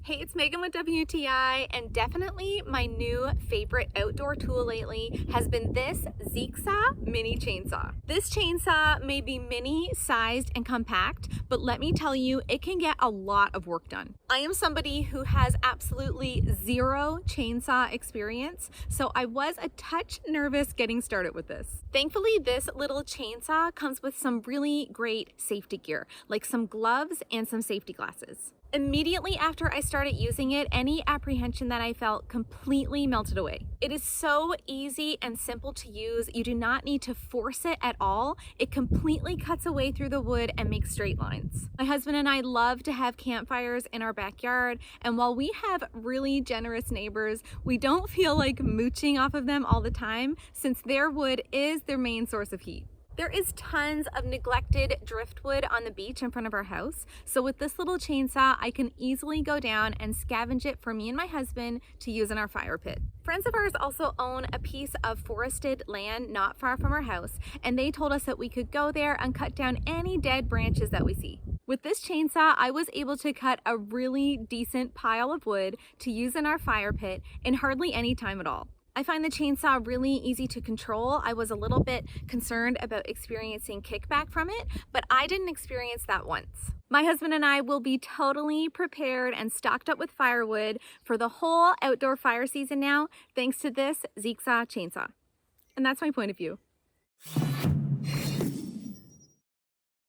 Hey, it's Megan with WTI, and definitely my new favorite outdoor tool lately has been this Zeeksaw mini chainsaw. This chainsaw may be mini sized and compact, but let me tell you, it can get a lot of work done. I am somebody who has absolutely zero chainsaw experience, so I was a touch nervous getting started with this. Thankfully, this little chainsaw comes with some really great safety gear, like some gloves and some safety glasses. Immediately after I started using it, any apprehension that I felt completely melted away. It is so easy and simple to use. You do not need to force it at all. It completely cuts away through the wood and makes straight lines. My husband and I love to have campfires in our backyard, and while we have really generous neighbors, we don't feel like mooching off of them all the time since their wood is their main source of heat. There is tons of neglected driftwood on the beach in front of our house, so with this little chainsaw, I can easily go down and scavenge it for me and my husband to use in our fire pit. Friends of ours also own a piece of forested land not far from our house, and they told us that we could go there and cut down any dead branches that we see. With this chainsaw, I was able to cut a really decent pile of wood to use in our fire pit in hardly any time at all. I find the chainsaw really easy to control. I was a little bit concerned about experiencing kickback from it, but I didn't experience that once. My husband and I will be totally prepared and stocked up with firewood for the whole outdoor fire season now, thanks to this Zeeksaw chainsaw. And that's my point of view.